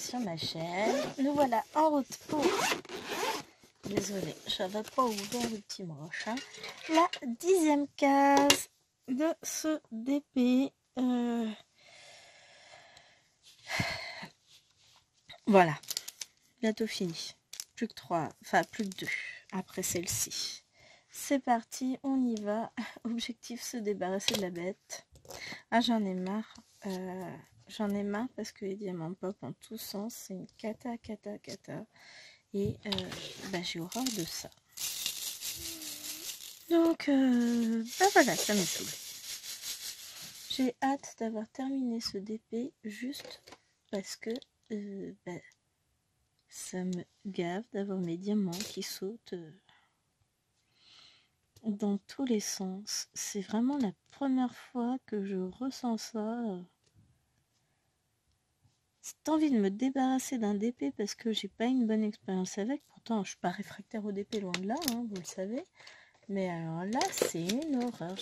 sur ma chaîne. Nous voilà en route pour... Désolée, je n'avais pas ouvert le petit broche. La 10e case de ce DP. Voilà, bientôt fini. Plus que 3, enfin plus que 2 après celle-ci. C'est parti, on y va. Objectif, se débarrasser de la bête. Ah, j'en ai marre. J'en ai marre parce que les diamants pop en tous sens, c'est une cata. Et j'ai horreur de ça. Donc, voilà, ça me saoule. J'ai hâte d'avoir terminé ce DP juste parce que ça me gave d'avoir mes diamants qui sautent dans tous les sens. C'est vraiment la première fois que je ressens ça. C'est envie de me débarrasser d'un DP parce que j'ai pas une bonne expérience avec. Pourtant, je suis pas réfractaire au DP, loin de là, hein, vous le savez. Mais alors là, c'est une horreur.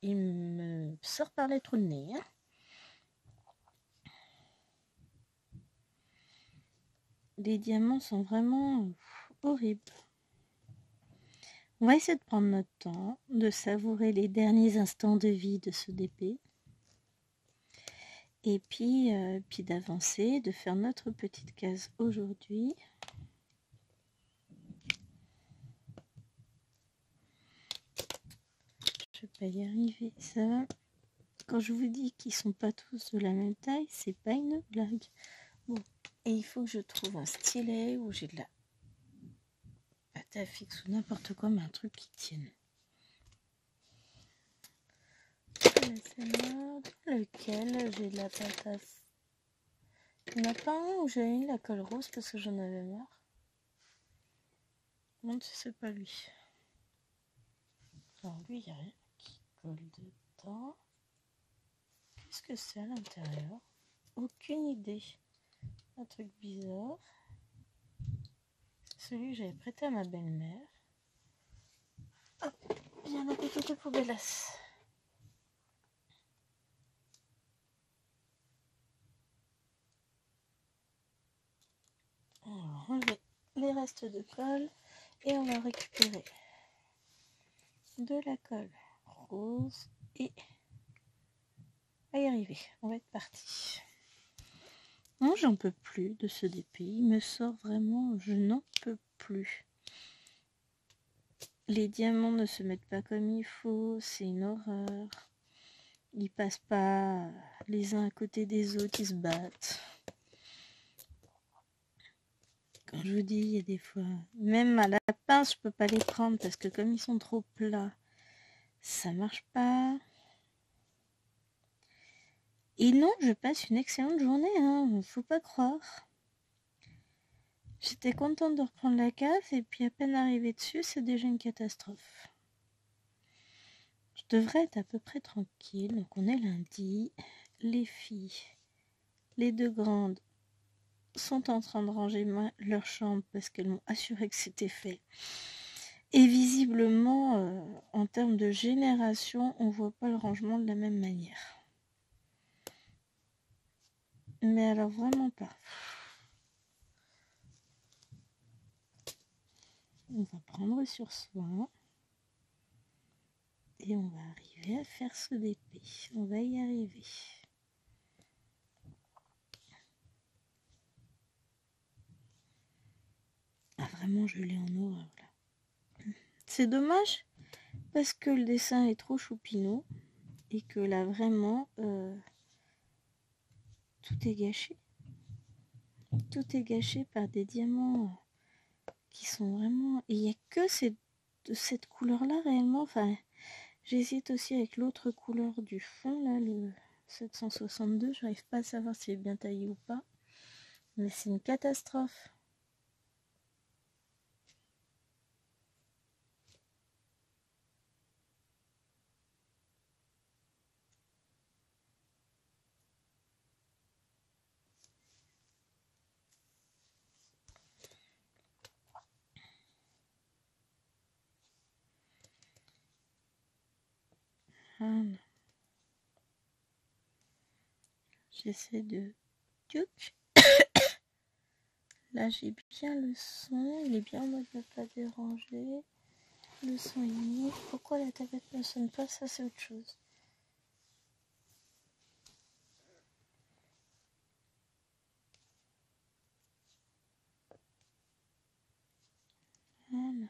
Il me sort par les trous de nez. Hein. Les diamants sont vraiment horribles. On va essayer de prendre notre temps, de savourer les derniers instants de vie de ce DP. Et puis d'avancer, de faire notre petite case aujourd'hui. Je vais pas y arriver. Ça va. Quand je vous dis qu'ils sont pas tous de la même taille, c'est pas une blague. Bon. Et il faut que je trouve un stylet où j'ai de la pâte à fixe ou n'importe quoi, mais un truc qui tienne. Lequel j'ai de la pâte à fixe. Il n'y en a pas un où j'ai mis la colle rose parce que j'en avais marre. Non, c'est pas lui. Alors lui, il n'y a rien qui colle dedans. Qu'est-ce que c'est à l'intérieur? Aucune idée. Un truc bizarre. C'est celui que j'avais prêté à ma belle-mère. Hop, bien à côté de poubellas. On va enlever les restes de colle et on va récupérer de la colle rose et on va y arriver. On va être parti. Moi, j'en peux plus de ce DP. Il me sort vraiment, je n'en peux plus. Les diamants ne se mettent pas comme il faut, c'est une horreur. Ils passent pas les uns à côté des autres, ils se battent. Quand je vous dis, il y a des fois, même à la pince, je peux pas les prendre parce que comme ils sont trop plats, ça marche pas. Et non, je passe une excellente journée, hein, faut pas croire. J'étais contente de reprendre la cave et puis à peine arrivée dessus, c'est déjà une catastrophe. Je devrais être à peu près tranquille. Donc on est lundi. Les filles, les deux grandes, sont en train de ranger leur chambre parce qu'elles m'ont assuré que c'était fait. Et visiblement, en termes de génération, on voit pas le rangement de la même manière. Mais alors vraiment pas. On va prendre sur soi. Et on va arriver à faire ce DP. On va y arriver. Ah vraiment, je l'ai en horreur là. C'est dommage parce que le dessin est trop choupinou et que là vraiment tout est gâché. Tout est gâché par des diamants qui sont vraiment... Et il n'y a que cette couleur-là réellement. Enfin, j'hésite aussi avec l'autre couleur du fond, là, le 762. J'arrive pas à savoir s'il est bien taillé ou pas. Mais c'est une catastrophe. J'essaie de... Là, j'ai bien le son. Il est bien en mode ne pas déranger. Le son est mis. Pourquoi la tablette ne sonne pas? Ça, c'est autre chose. Voilà.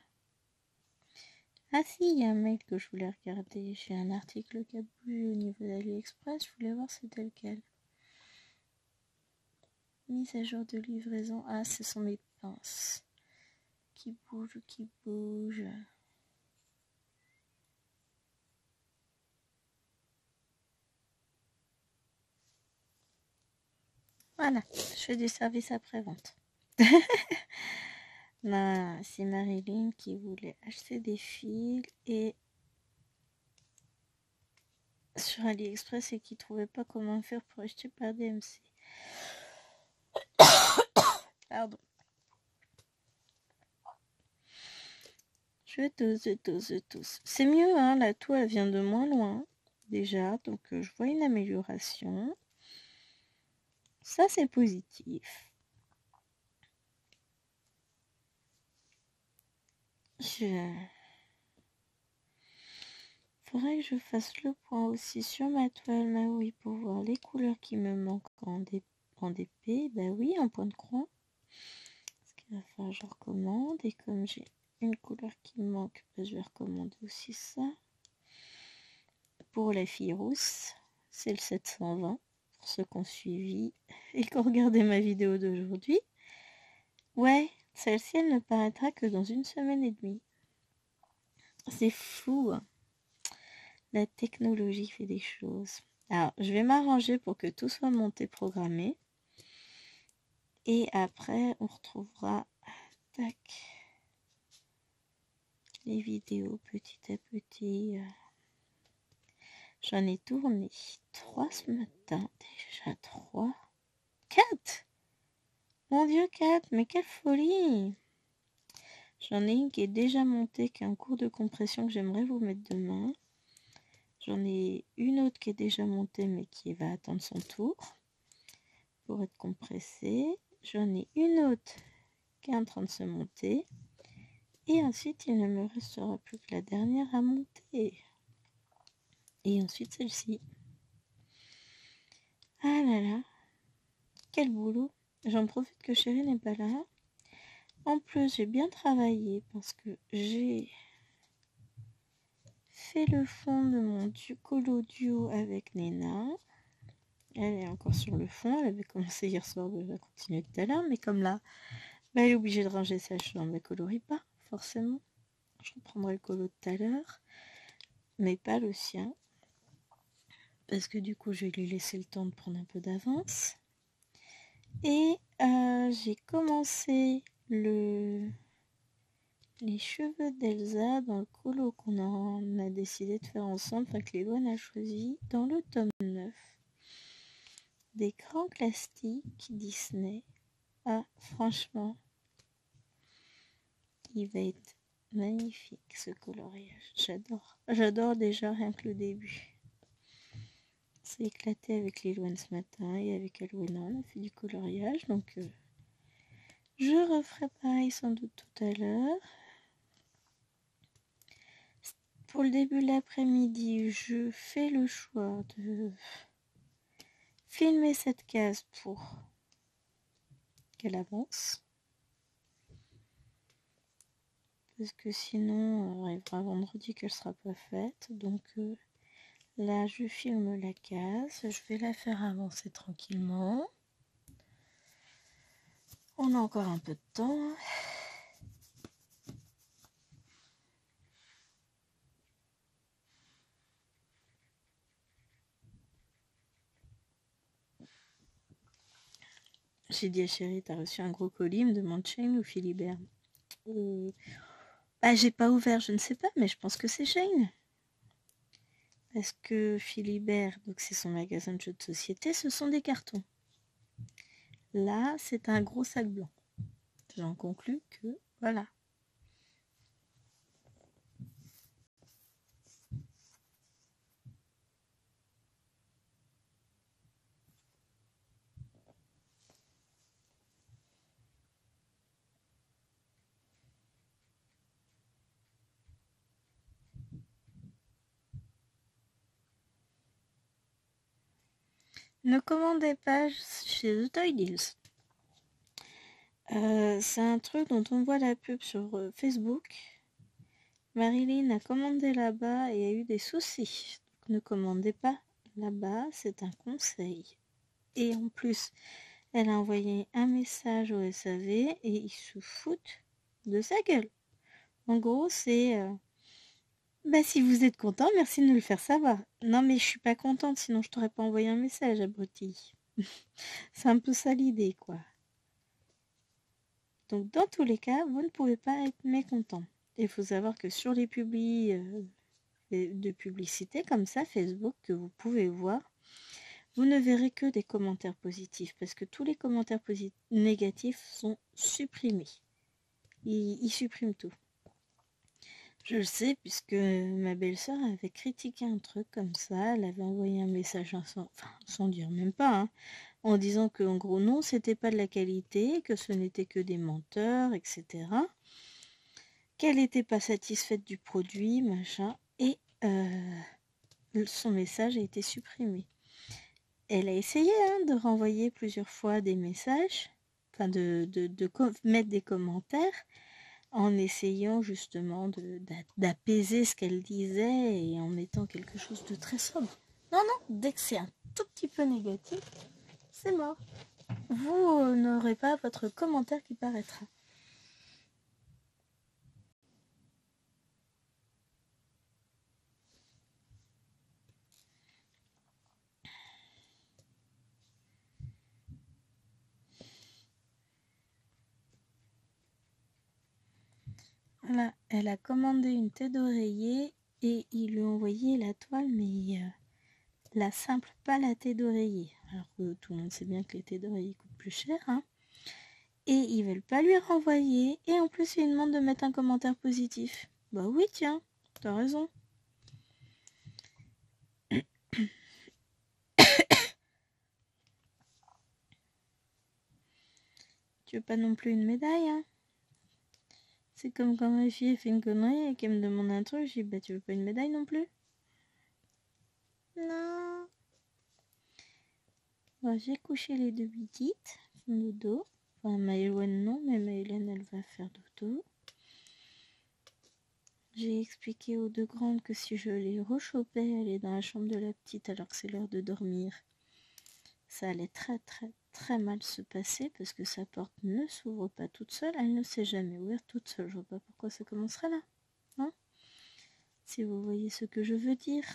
Ah si, il y a un mail que je voulais regarder. J'ai un article qui a bougé au niveau d'AliExpress. Je voulais voir c'était lequel. Mise à jour de livraison. Ah, ce sont mes pinces. Qui bougent. Voilà, je fais du service après-vente. Non, c'est Marilyn qui voulait acheter des fils et sur AliExpress et qui trouvait pas comment faire pour acheter par DMC. Pardon. Je tousse. C'est mieux, hein, la toux elle vient de moins loin déjà, donc je vois une amélioration. Ça c'est positif. Faudrait que je fasse le point aussi sur ma toile Maui pour voir les couleurs qui me manquent en DP. Bah oui, en point de croix. Parce qu'il va falloir que je recommande. Et comme j'ai une couleur qui me manque, bah, je vais recommander aussi ça. Pour la fille rousse, c'est le 720. Pour ceux qui ont suivi et qui ont regardé ma vidéo d'aujourd'hui. Ouais, celle-ci, elle ne paraîtra que dans 1 semaine et demie. C'est fou, hein. La technologie fait des choses. Alors, je vais m'arranger pour que tout soit monté, programmé. Et après, on retrouvera tac, les vidéos petit à petit. J'en ai tourné 3 ce matin. Déjà 3. 4. Mon Dieu, 4. Mais quelle folie. J'en ai une qui est déjà montée, qui est en cours de compression, que j'aimerais vous mettre demain. J'en ai une autre qui est déjà montée, mais qui va attendre son tour pour être compressée. J'en ai une autre qui est en train de se monter. Et ensuite, il ne me restera plus que la dernière à monter. Et ensuite, celle-ci. Ah là là, quel boulot. J'en profite que chérie n'est pas là. En plus, j'ai bien travaillé parce que j'ai fait le fond de mon colo duo avec Nena. Elle est encore sur le fond. Elle avait commencé hier soir, elle va continuer tout à l'heure. Mais comme là, bah, elle est obligée de ranger sa chambre. Elle colorie pas, forcément. Je reprendrai le colo tout à l'heure. Mais pas le sien. Parce que du coup, je vais lui laisser le temps de prendre un peu d'avance. Et j'ai commencé les cheveux d'Elsa dans le colo qu'on a décidé de faire ensemble, enfin que Léloine a choisi, dans le tome 9. Des grands classiques Disney. Ah, franchement, il va être magnifique ce coloriage. J'adore. J'adore déjà rien que le début. C'est éclaté avec Léloine ce matin et avec Alwena, on a fait du coloriage, donc je referai pareil sans doute tout à l'heure. Pour le début de l'après-midi, je fais le choix de filmer cette case pour qu'elle avance. Parce que sinon, on arrivera vendredi qu'elle sera pas faite. Donc là, je filme la case. Je vais la faire avancer tranquillement. On a encore un peu de temps. J'ai dit à chérie, t'as reçu un gros colis, il me demande Shane ou Philibert. Bah, j'ai pas ouvert, je ne sais pas, mais je pense que c'est Shane. Parce que Philibert, donc c'est son magasin de jeux de société, ce sont des cartons. Là, c'est un gros sac blanc. J'en conclus que, voilà. Ne commandez pas chez The Toy Deals. C'est un truc dont on voit la pub sur Facebook. Marilyn a commandé là-bas et a eu des soucis. Donc, ne commandez pas là-bas, c'est un conseil. Et en plus, elle a envoyé un message au SAV et ils se foutent de sa gueule. En gros, c'est bah si vous êtes content, merci de nous le faire savoir. Non mais je suis pas contente, sinon je t'aurais pas envoyé un message, abruti. C'est un peu ça l'idée, quoi. Donc dans tous les cas, vous ne pouvez pas être mécontent. Il faut savoir que sur les publis de publicité comme ça, Facebook, que vous pouvez voir, vous ne verrez que des commentaires positifs parce que tous les commentaires négatifs sont supprimés. Ils suppriment tout. Je le sais puisque ma belle-sœur avait critiqué un truc comme ça, elle avait envoyé un message sans dire même pas, hein, en disant que en gros non, c'était pas de la qualité, que ce n'était que des menteurs, etc. Qu'elle n'était pas satisfaite du produit, machin, et son message a été supprimé. Elle a essayé de renvoyer plusieurs fois des messages, enfin de mettre des commentaires, en essayant justement d'apaiser ce qu'elle disait et en mettant quelque chose de très sobre. Non, non, dès que c'est un tout petit peu négatif, c'est mort. Vous n'aurez pas votre commentaire qui paraîtra. Voilà, elle a commandé une tête d'oreiller et ils lui ont envoyé la toile, mais la simple, pas la tête d'oreiller. Alors que tout le monde sait bien que les têtes d'oreiller coûtent plus cher, hein. Et ils veulent pas lui renvoyer, et en plus ils demandent de mettre un commentaire positif. Bah oui, tiens, t'as raison. Tu veux pas non plus une médaille, hein. C'est comme quand ma fille fait une connerie et qu'elle me demande un truc, je dis bah tu veux pas une médaille non plus? Non. Bon, j'ai couché les deux petites, de dos. Enfin, Maëlène non, mais Maëlène elle va faire dodo. J'ai expliqué aux deux grandes que si je les rechopais, aller dans la chambre de la petite alors que c'est l'heure de dormir, ça allait très très très mal se passer parce que sa porte ne s'ouvre pas toute seule, elle ne s'est jamais ouverte toute seule. Je vois pas pourquoi ça commencerait là, hein, si vous voyez ce que je veux dire.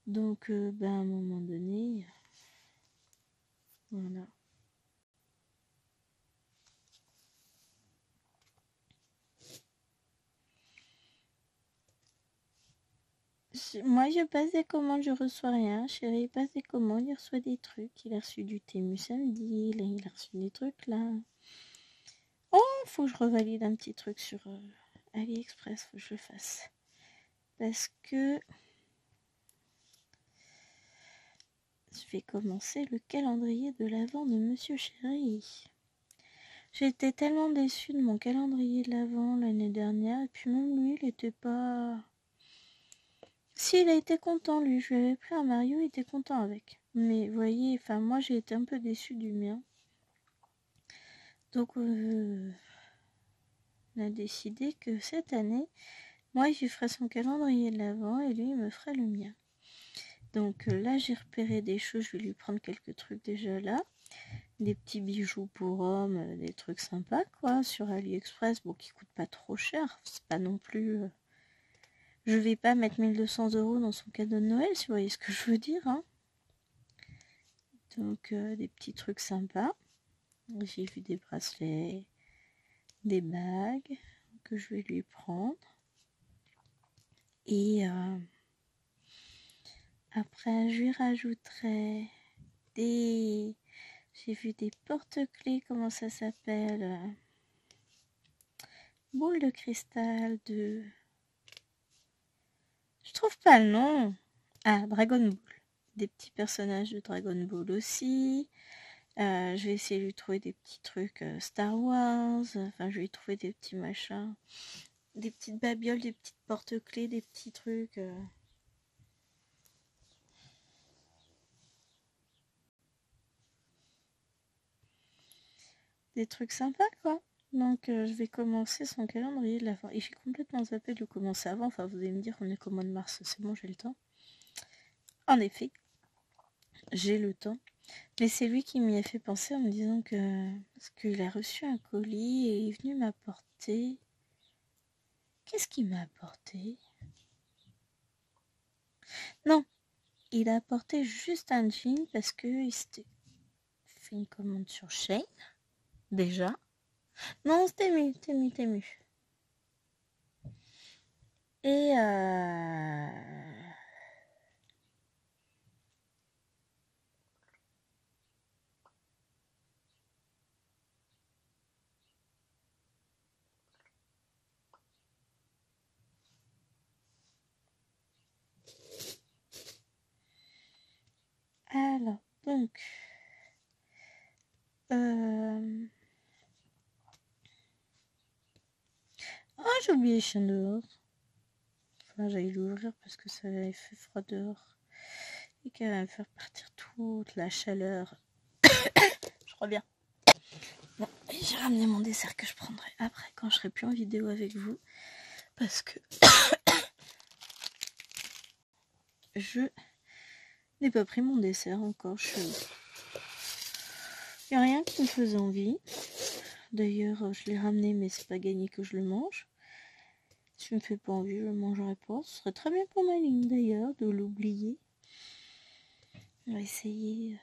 Donc, à un moment donné, voilà. Moi, je passe des commandes, je reçois rien. Chérie, il passe des commandes, il reçoit des trucs. Il a reçu du Temu samedi, là, il a reçu des trucs là. Oh, faut que je revalide un petit truc sur AliExpress, faut que je le fasse. Parce que je vais commencer le calendrier de l'Avent de Monsieur Chéri. J'étais tellement déçue de mon calendrier de l'Avent l'année dernière, et puis même lui, il était pas... Si, il a été content, lui. Je lui avais pris un Mario, il était content avec. Mais vous voyez, enfin, moi, j'ai été un peu déçue du mien. Donc, on a décidé que cette année, moi, je lui ferai son calendrier de l'Avent et lui, il me ferait le mien. Donc là, j'ai repéré des choses. Je vais lui prendre quelques trucs déjà là. Des petits bijoux pour hommes, des trucs sympas, quoi, sur AliExpress. Bon, qui coûtent pas trop cher. C'est pas non plus... Je vais pas mettre 1200 € dans son cadeau de Noël, si vous voyez ce que je veux dire, hein. Donc, des petits trucs sympas. J'ai vu des bracelets, des bagues que je vais lui prendre. Et après, je lui rajouterai des... J'ai vu des porte-clés, comment ça s'appelle, boules de cristal de... Je trouve pas le nom. Ah, Dragon Ball. Des petits personnages de Dragon Ball aussi. Je vais essayer de lui trouver des petits trucs Star Wars. Enfin, je vais lui trouver des petits machins. Des petites babioles, des petites porte-clés, des petits trucs. des trucs sympas, quoi. Donc, je vais commencer son calendrier de l'Avent. Et j'ai complètement zappé de le commencer avant. Enfin, vous allez me dire qu'on est qu'au mois de mars, c'est bon, j'ai le temps. En effet, j'ai le temps. Mais c'est lui qui m'y a fait penser en me disant que... Parce qu'il a reçu un colis et il est venu m'apporter... Qu'est-ce qu'il m'a apporté? Non, il a apporté juste un jean parce qu'il s'était fait une commande sur Shein, déjà. Non, Temu. Et alors, donc... Oh, j'ai oublié le chien dehors. Enfin, j'allais l'ouvrir parce que ça avait fait froid dehors. Et qu'elle va me faire partir toute la chaleur. Je crois bien. Bon, et j'ai ramené mon dessert que je prendrai après quand je serai plus en vidéo avec vous. Parce que je n'ai pas pris mon dessert encore. Il n'y a rien qui me faisait envie. D'ailleurs, je l'ai ramené, mais c'est pas gagné que je le mange. Si je me fais pas envie, je le mangerai pas. Ce serait très bien pour ma ligne d'ailleurs de l'oublier. On va essayer.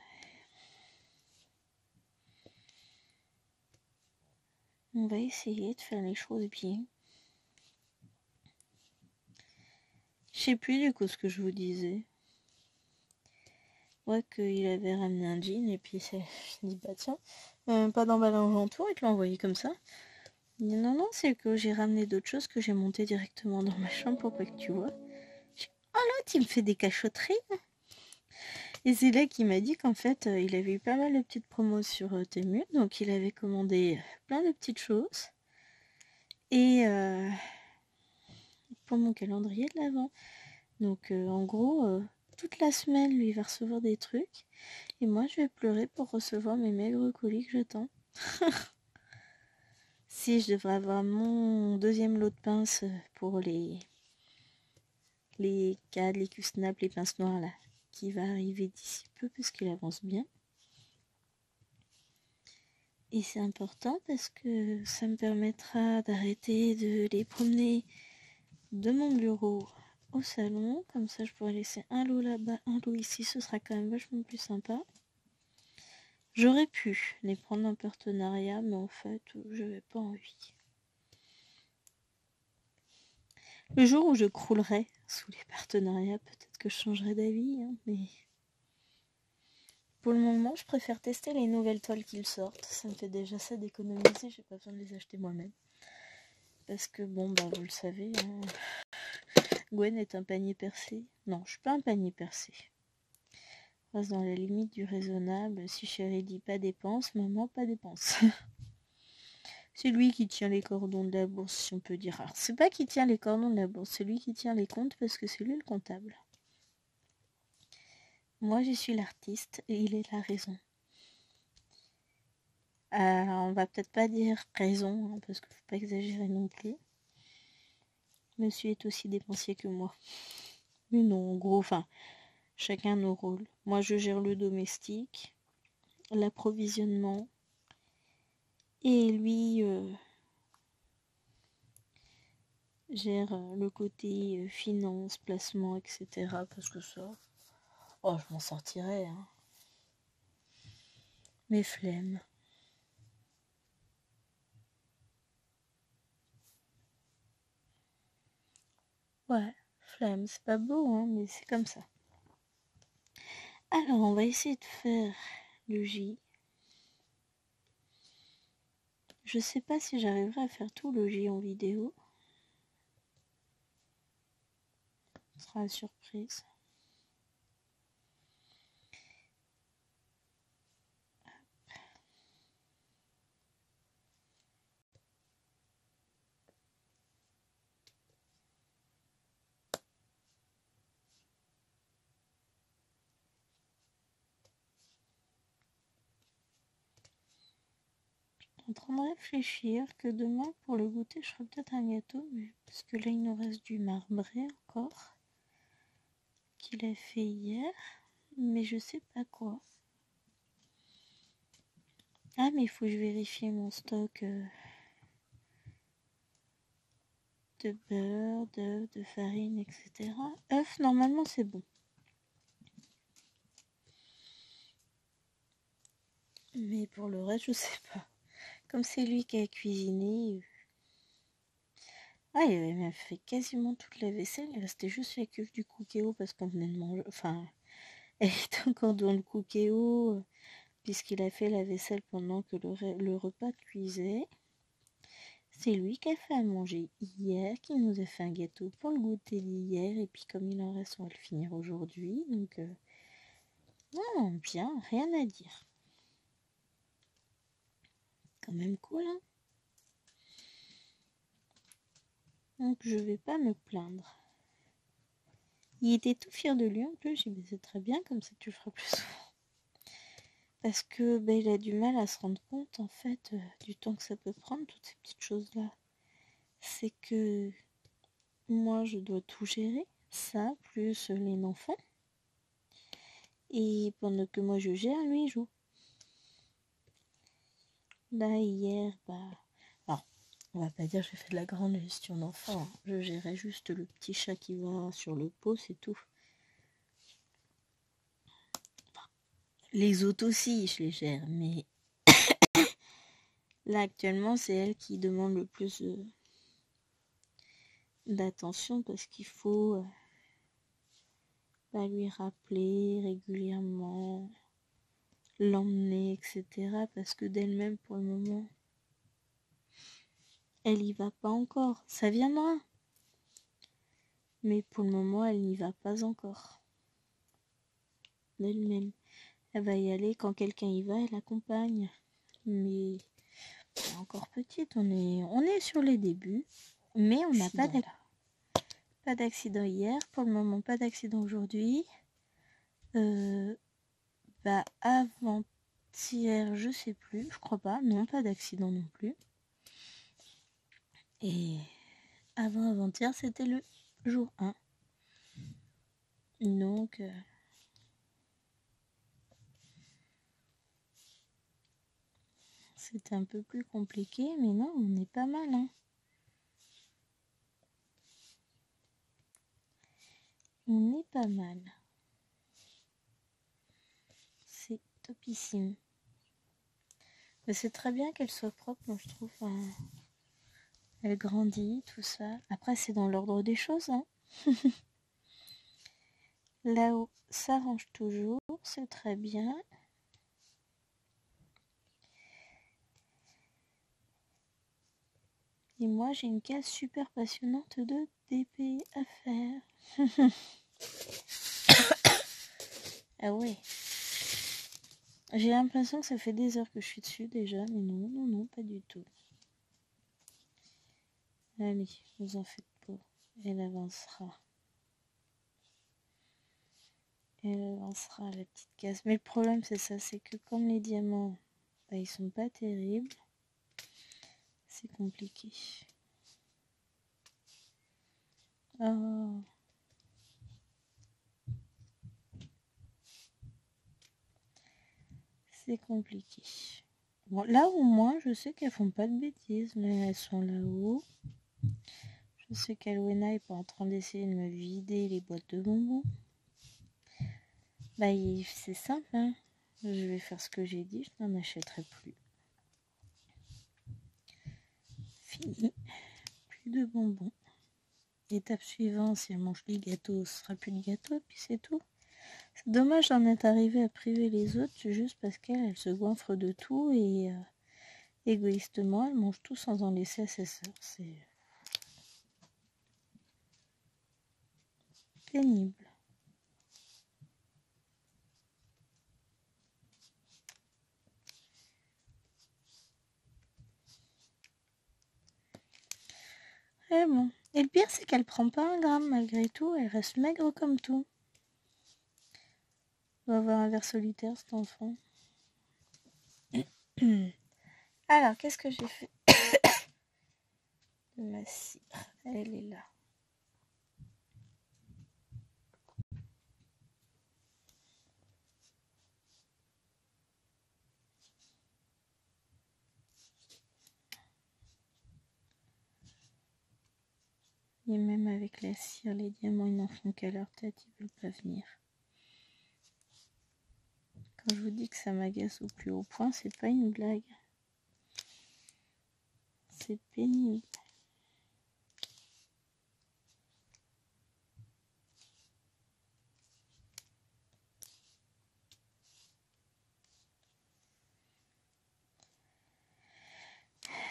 On va essayer de faire les choses bien. Je sais plus du coup ce que je vous disais. Ouais, qu'il avait ramené un jean et puis je dis bah tiens, pas d'emballage en tout, et te l'a envoyé comme ça. Il dit non, c'est que j'ai ramené d'autres choses que j'ai montées directement dans ma chambre pour pas que tu vois. Oh l'autre il me fait des cachotteries. Et c'est là qu'il m'a dit qu'en fait il avait eu pas mal de petites promos sur Temu, donc il avait commandé plein de petites choses. Et pour mon calendrier de l'Avent. Donc en gros, toute la semaine lui va recevoir des trucs. Et moi je vais pleurer pour recevoir mes maigres colis que j'attends. Si je devrais avoir mon deuxième lot de pinces pour les cadres, les Q-snap, les pinces noires là, qui va arriver d'ici peu parce qu'il avance bien. Et c'est important parce que ça me permettra d'arrêter de les promener de mon bureau au salon. Comme ça je pourrais laisser un lot là-bas, un lot ici, ce sera quand même vachement plus sympa. J'aurais pu les prendre en partenariat, mais en fait je n'avais pas envie. Le jour où je croulerai sous les partenariats, peut-être que je changerai d'avis, hein, mais pour le moment, je préfère tester les nouvelles toiles qu'ils sortent. Ça me fait déjà ça d'économiser, j'ai pas besoin de les acheter moi-même. Parce que bon, bah vous le savez, hein, Gwen est un panier percé. Non, je suis pas un panier percé. Je reste dans la limite du raisonnable. Si chérie dit pas dépense, maman pas dépense. C'est lui qui tient les cordons de la bourse, si on peut dire. Alors, c'est pas qui tient les cordons de la bourse, c'est lui qui tient les comptes parce que c'est lui le comptable. Moi, je suis l'artiste et il est la raison. On va peut-être pas dire raison, hein, parce qu'il faut pas exagérer non plus. Monsieur est aussi dépensier que moi. Mais non, en gros, enfin, chacun nos rôles. Moi, je gère le domestique, l'approvisionnement, et lui gère le côté finance, placement, etc. Parce que ça, oh, je m'en sortirais. Hein. Mais flemme. Ouais, flemme, c'est pas beau, hein, mais c'est comme ça. Alors, on va essayer de faire le J. Je sais pas si j'arriverai à faire tout le J en vidéo. Ce sera une surprise. en train de réfléchir que demain, pour le goûter, je ferai peut-être un gâteau, parce que là, il nous reste du marbré encore, qu'il a fait hier, mais je sais pas quoi. Ah, mais il faut que je vérifie mon stock de beurre, d'œufs, de farine, etc. œufs, normalement, c'est bon. Mais pour le reste, je sais pas. Comme c'est lui qui a cuisiné. Ah, il avait même fait quasiment toute la vaisselle. Il restait juste la cuve du Cookéo parce qu'on venait de manger. Enfin, elle était encore dans le Cookéo puisqu'il a fait la vaisselle pendant que le repas cuisait. C'est lui qui a fait à manger hier, qui nous a fait un gâteau pour le goûter d'hier. Et puis comme il en reste, on va le finir aujourd'hui. Donc, non, bien, rien à dire. Quand même cool, hein. Donc je vais pas me plaindre. Il était tout fier de lui en plus. J'ai dit c'est très bien, comme ça tu le feras plus souvent. Parce que il a du mal à se rendre compte en fait du temps que ça peut prendre, toutes ces petites choses-là. C'est que moi je dois tout gérer, ça, plus les enfants. Et pendant que moi je gère, lui il joue. Là hier, alors, on va pas dire que j'ai fait de la grande gestion d'enfants. Hein. Je gérais juste le petit chat qui va sur le pot, c'est tout. Les autres aussi, je les gère, mais là actuellement c'est elle qui demande le plus d'attention parce qu'il faut lui rappeler régulièrement, l'emmener, etc. Parce que d'elle-même pour le moment, elle y va pas encore. Ça viendra. Mais pour le moment, elle n'y va pas encore. D'elle-même. Elle va y aller quand quelqu'un y va, elle accompagne. Mais elle est encore petite, on est sur les débuts. Mais on n'a pas d'accident hier. Pour le moment, pas d'accident aujourd'hui. Avant-hier, je sais plus, je crois pas. Non, pas d'accident non plus. Et avant-hier, c'était le jour 1. Donc, c'était un peu plus compliqué, mais non, on est pas mal. Hein. On est pas mal. C'est topissime. Mais c'est très bien qu'elle soit propre, moi je trouve. Elle grandit, tout ça. Après, c'est dans l'ordre des choses. Hein. Là-haut, ça range toujours, c'est très bien. Et moi, j'ai une case super passionnante de DP à faire. Ah ouais. J'ai l'impression que ça fait des heures que je suis dessus déjà, mais non, pas du tout. Allez, vous en faites pas. Elle avancera. Elle avancera la petite case. Mais le problème, c'est ça, c'est que comme les diamants, ils sont pas terribles, c'est compliqué. Oh. C'est compliqué. Bon, là au moins, je sais qu'elles font pas de bêtises, mais elles sont là-haut. Je sais qu'Alwena est pas en train d'essayer de me vider les boîtes de bonbons. C'est simple, hein. Je vais faire ce que j'ai dit, je n'en achèterai plus. Fini. Plus de bonbons. Étape suivante, si elle mange les gâteaux, ce sera plus de gâteaux, puis c'est tout. C'est dommage d'en être arrivé à priver les autres juste parce qu'elle se goinfre de tout et égoïstement, elle mange tout sans en laisser à ses sœurs. C'est pénible. Et bon. Et le pire, c'est qu'elle prend pas un gramme malgré tout. Elle reste maigre comme tout. On va avoir un ver solitaire, cet enfant. Alors, qu'est-ce que j'ai fait de ma cire? Elle est là. Et même avec la cire, les diamants, ils n'en font qu'à leur tête, ils veulent pas venir. Quand je vous dis que ça m'agace au plus haut point, c'est pas une blague. C'est pénible.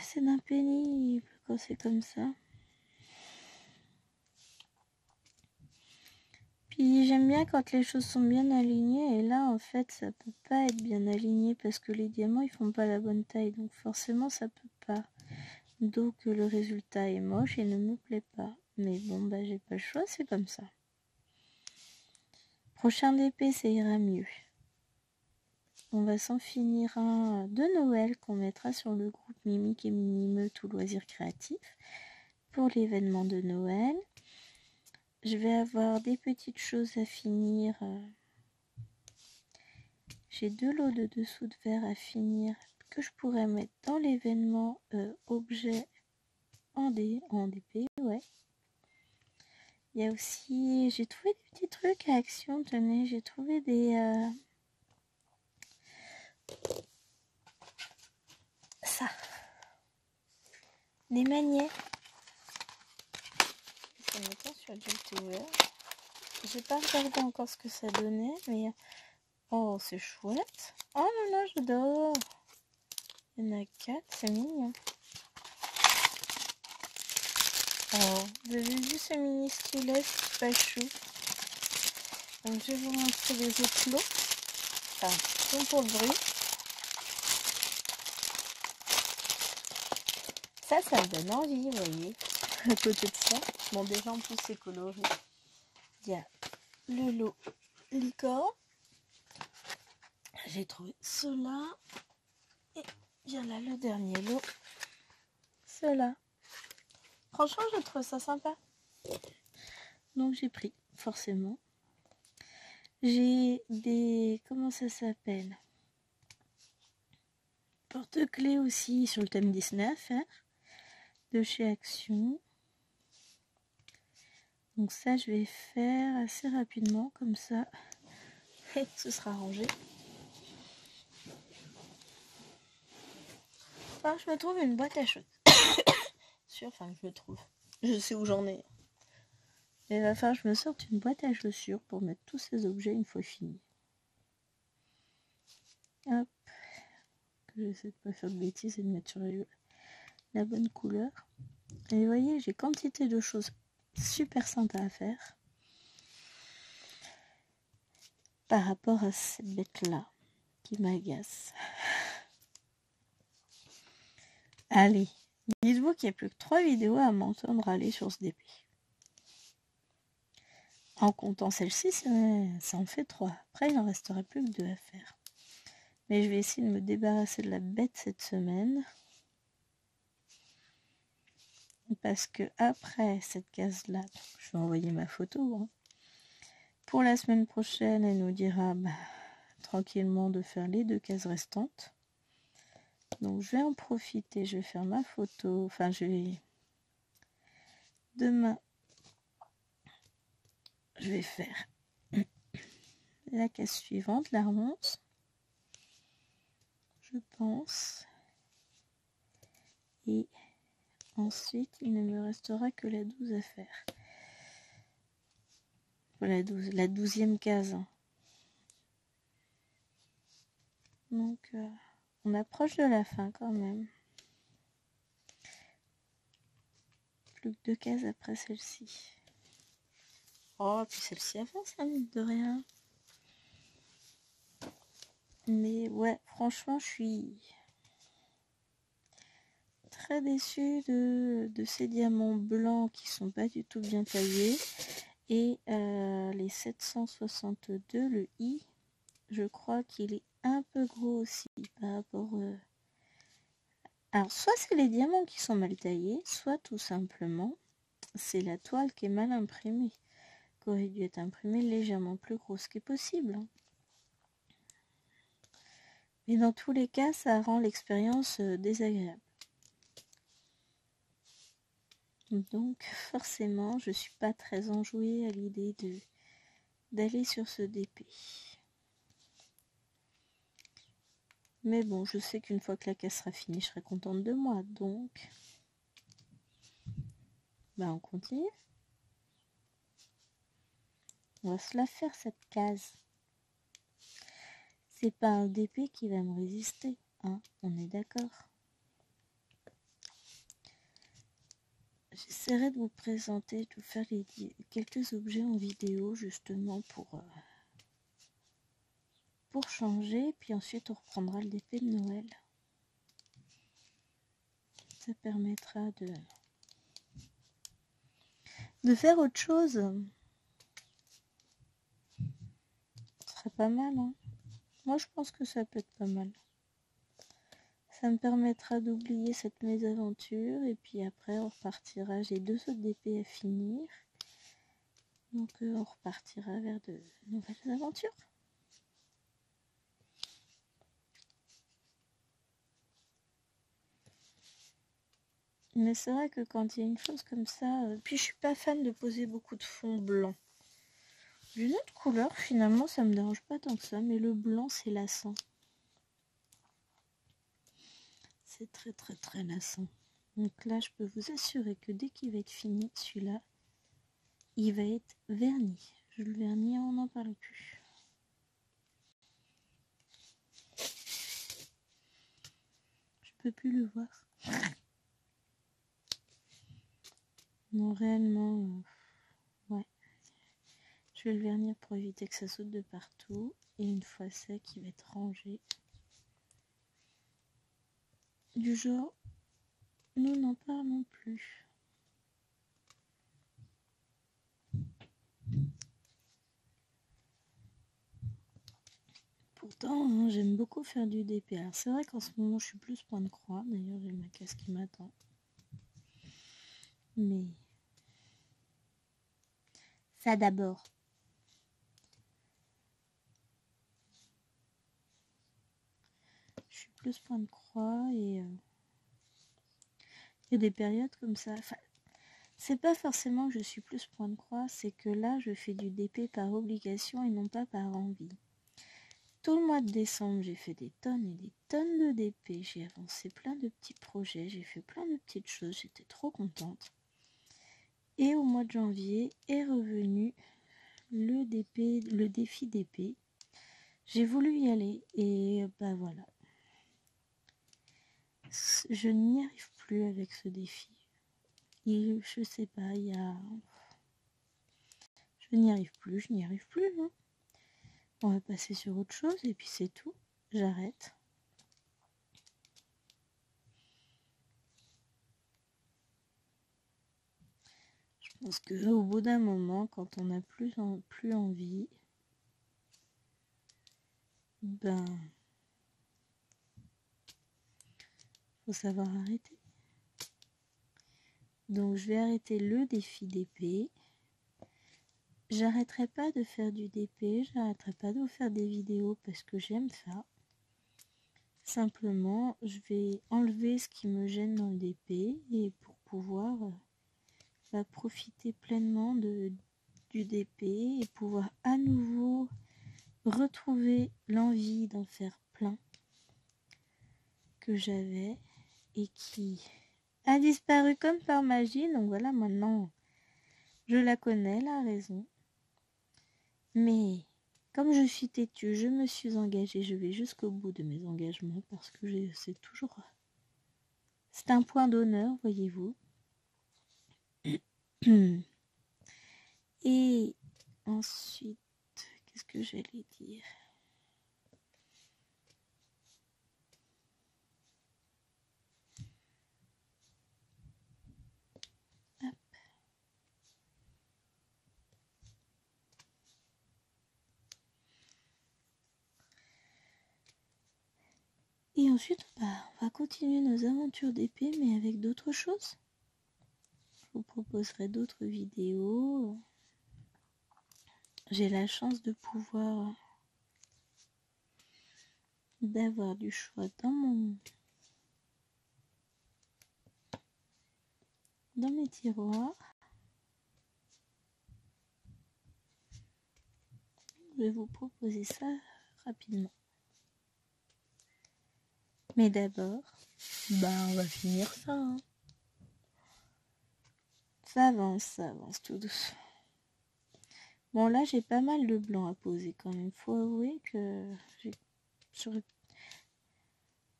C'est d'un pénible quand c'est comme ça. Puis j'aime bien quand les choses sont bien alignées, et là en fait ça peut pas être bien aligné parce que les diamants ils font pas la bonne taille, donc forcément ça peut pas. Donc le résultat est moche et ne me plaît pas. Mais bon bah j'ai pas le choix, c'est comme ça. Prochain DP ça ira mieux. On va s'en finir un de Noël qu'on mettra sur le groupe Mimique et Minimeute ou Loisirs Créatifs pour l'événement de Noël. Je vais avoir des petites choses à finir. J'ai 2 lots de dessous de verre à finir que je pourrais mettre dans l'événement objet en DP, ouais. Il y a aussi, j'ai trouvé des petits trucs à Action, tenez, j'ai trouvé des... ça. Des magnets. Ça m'étend sur Joltover. J'ai pas regardé encore ce que ça donnait, mais... Oh, c'est chouette. Oh là là, j'adore. Il y en a 4, c'est mignon. Oh, vous avez vu ce mini stylet, c'est pas chou. Donc je vais vous montrer les autres lots. Enfin, comme pour le bruit. Ça me donne envie, vous voyez. À côté de ça, bon déjà en plus c'est coloré. Il y a le lot licorne. J'ai trouvé cela. Et bien là le dernier lot. Cela. Franchement je trouve ça sympa. Donc j'ai pris, forcément. J'ai des... Comment ça s'appelle? Porte-clés aussi sur le thème Disney à faire. De chez Action. Donc ça je vais faire assez rapidement comme ça. Et ce sera rangé. Enfin, je me trouve une boîte à chaussures. Enfin, je me trouve. Je sais où j'en ai. Et il va falloir que je me sorte une boîte à chaussures pour mettre tous ces objets une fois fini. Hop. Que j'essaie de pas faire de bêtises et de mettre sur la bonne couleur. Et vous voyez, j'ai quantité de choses super sympas à faire. Par rapport à cette bête-là qui m'agace. Allez. Dites-vous qu'il n'y a plus que 3 vidéos à m'entendre aller sur ce DP. En comptant celle-ci, ça en fait 3. Après, il n'en restera plus que 2 à faire. Mais je vais essayer de me débarrasser de la bête cette semaine. Parce que après cette case-là, je vais envoyer ma photo. Hein. Pour la semaine prochaine, elle nous dira tranquillement de faire les 2 cases restantes. Donc je vais en profiter, je vais faire ma photo. Enfin, je vais... Demain, je vais faire la case suivante, la 11. Je pense. Et ensuite, il ne me restera que la 12 à faire. Voilà, la 12e case. Donc, on approche de la fin quand même. Plus que 2 cases après celle-ci. Oh, puis celle-ci avance, ça mine de rien. Mais ouais, franchement, je suis très déçue de ces diamants blancs qui sont pas du tout bien taillés. Et les 762, le I, je crois qu'il est un peu gros aussi par rapport Alors, soit c'est les diamants qui sont mal taillés, soit tout simplement, c'est la toile qui est mal imprimée, qui aurait dû être imprimée légèrement plus grosse, ce qui est possible. Mais dans tous les cas, ça rend l'expérience désagréable. Donc, forcément, je suis pas très enjouée à l'idée d'aller sur ce DP. Mais bon, je sais qu'une fois que la case sera finie, je serai contente de moi. Donc, on continue. On va se la faire, cette case. C'est pas un DP qui va me résister, hein, on est d'accord. J'essaierai de vous présenter, de vous faire quelques objets en vidéo, justement, pour changer. Puis ensuite, on reprendra le DP de Noël. Ça permettra de faire autre chose. Ce serait pas mal, hein. Moi, je pense que ça peut être pas mal. Ça me permettra d'oublier cette mésaventure. Et puis après, on repartira. J'ai 2 autres DP à finir. Donc, on repartira vers de nouvelles aventures. Mais c'est vrai que quand il y a une chose comme ça... puis je suis pas fan de poser beaucoup de fond blanc. D'une autre couleur, finalement, ça me dérange pas tant que ça. Mais le blanc, c'est lassant. C'est très très très lassant. Donc là, je peux vous assurer que dès qu'il va être fini, celui-là, il va être verni. Je le vernis, on n'en parle plus. Je peux plus le voir. Non, réellement, ouais. Je vais le vernir pour éviter que ça saute de partout. Et une fois sec, il va être rangé. Du genre, nous n'en parlons plus. Pourtant, hein, j'aime beaucoup faire du DP. Alors c'est vrai qu'en ce moment, je suis plus point de croix. D'ailleurs, j'ai ma case qui m'attend. Mais ça d'abord. Je suis plus point de croix et il y a des périodes comme ça. Enfin, c'est pas forcément que je suis plus point de croix, c'est que là, je fais du DP par obligation et non pas par envie. Tout le mois de décembre, j'ai fait des tonnes et des tonnes de DP. J'ai avancé plein de petits projets, j'ai fait plein de petites choses, j'étais trop contente. Et au mois de janvier est revenu le défi DP. J'ai voulu y aller et bah voilà. Je n'y arrive plus avec ce défi. Et je sais pas, il y a... Je n'y arrive plus. Hein. On va passer sur autre chose et puis c'est tout. J'arrête. Je pense qu'au bout d'un moment, quand on n'a plus envie, ben, faut savoir arrêter. Donc je vais arrêter le défi DP. J'arrêterai pas de faire du DP, j'arrêterai pas de vous faire des vidéos parce que j'aime ça. Simplement, je vais enlever ce qui me gêne dans le DP et pour pouvoir profiter pleinement du DP et pouvoir à nouveau retrouver l'envie d'en faire plein que j'avais et qui a disparu comme par magie. Donc voilà, maintenant je la connais, la raison. Mais comme je suis têtue, je me suis engagée, je vais jusqu'au bout de mes engagements parce que c'est toujours... C'est un point d'honneur, voyez-vous. Et ensuite, qu'est-ce que j'allais dire ? Hop. Et ensuite, on va continuer nos aventures d'épée, mais avec d'autres choses. Je vous proposerai d'autres vidéos. J'ai la chance de pouvoir d'avoir du choix dans mes tiroirs. Je vais vous proposer ça rapidement. Mais d'abord, on va finir ça. Hein. Ça avance tout doucement. Bon, là, j'ai pas mal de blanc à poser quand même. Faut avouer que j'aurais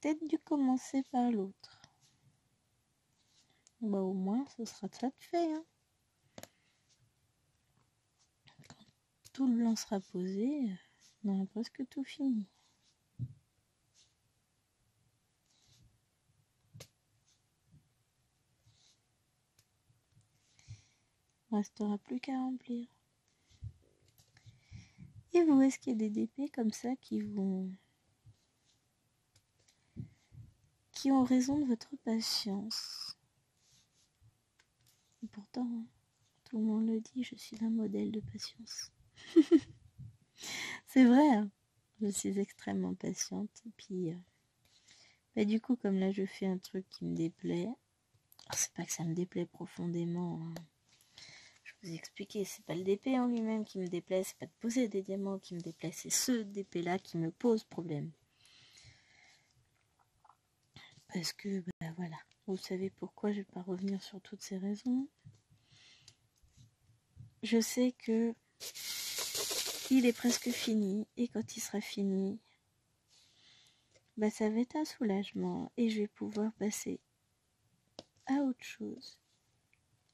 peut-être dû commencer par l'autre. Au moins, ce sera ça de fait. Hein. Quand tout le blanc sera posé, on aura presque tout fini. Il ne restera plus qu'à remplir. Et vous, est-ce qu'il y a des DP comme ça qui ont raison de votre patience? Et pourtant, tout le monde le dit, je suis un modèle de patience. C'est vrai, hein, je suis extrêmement patiente. Et puis, du coup, comme là, je fais un truc qui me déplaît. Alors, c'est pas que ça me déplaît profondément. Hein. Je vous ai expliqué, c'est pas le DP en lui-même qui me déplaît, c'est pas de poser des diamants qui me déplaît, c'est ce DP-là qui me pose problème. Parce que, voilà, vous savez pourquoi je vais pas revenir sur toutes ces raisons. Je sais que il est presque fini, et quand il sera fini, ça va être un soulagement, et je vais pouvoir passer à autre chose,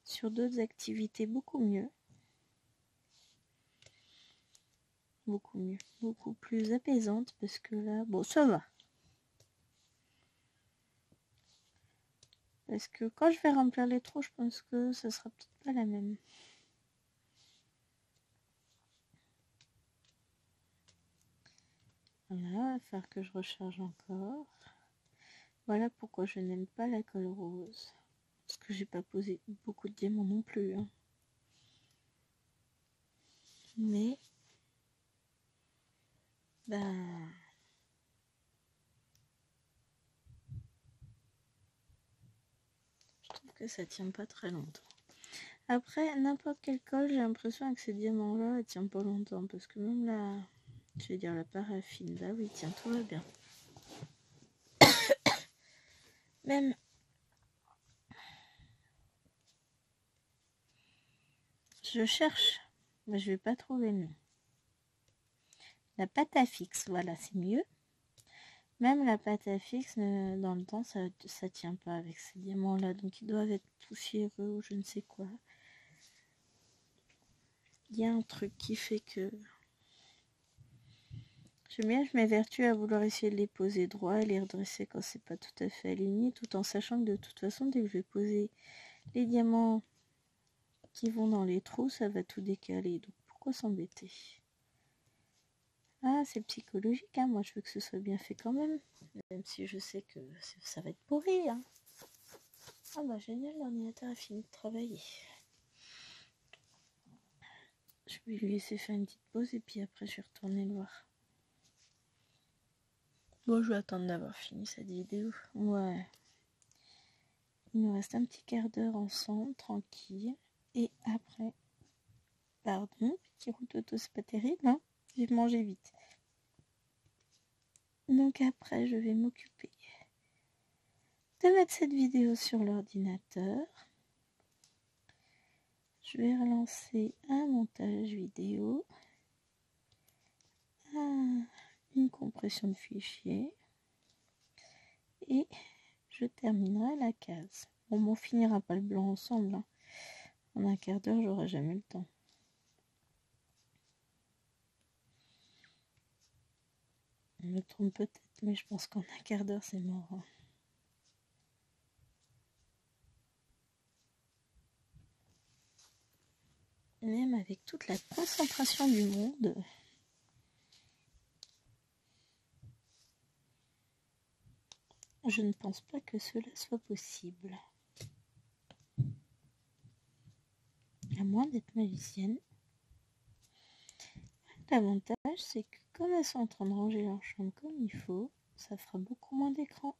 sur d'autres activités beaucoup mieux, beaucoup plus apaisantes, parce que là, ça va. Parce que quand je vais remplir les trous, je pense que ce sera peut-être pas la même. Voilà, il va falloir que je recharge encore. Voilà pourquoi je n'aime pas la colle rose. Parce que j'ai pas posé beaucoup de diamants non plus. Hein. Mais, je trouve que ça tient pas très longtemps. Après, n'importe quelle colle, j'ai l'impression que ces diamants-là, elle tient pas longtemps. Parce que même la paraffine, là, oui, tiens, tout va bien. Même, je cherche, mais je vais pas trouver le nom. La pâte à fixe, voilà, c'est mieux. Même la pâte à fixe, dans le temps, ça tient pas avec ces diamants-là. Donc, ils doivent être poussiéreux ou je ne sais quoi. Il y a un truc qui fait que... J'aime bien, je m'évertue à vouloir essayer de les poser droit et les redresser quand c'est pas tout à fait aligné, tout en sachant que de toute façon, dès que je vais poser les diamants qui vont dans les trous, ça va tout décaler. Donc, pourquoi s'embêter? Ah, c'est psychologique, hein. Moi je veux que ce soit bien fait quand même. Même si je sais que ça va être pourri. Hein. Ah génial, l'ordinateur a fini de travailler. Je vais lui laisser faire une petite pause et puis après je vais retourner le voir. Bon, je vais attendre d'avoir fini cette vidéo. Ouais. Il nous reste un petit quart d'heure ensemble, tranquille. Et après... Pardon, petit route auto, c'est pas terrible, hein. J'ai mangé vite. Donc après, je vais m'occuper de mettre cette vidéo sur l'ordinateur. Je vais relancer un montage vidéo, une compression de fichier et je terminerai la case. Bon, on finira pas le blanc ensemble. Hein. En un quart d'heure, j'aurai jamais le temps. Je me trompe peut-être, mais je pense qu'en un quart d'heure, c'est mort. Hein. Même avec toute la concentration du monde. Je ne pense pas que cela soit possible. À moins d'être magicienne. L'avantage, c'est que comme elles sont en train de ranger leur chambre comme il faut, ça fera beaucoup moins d'écran.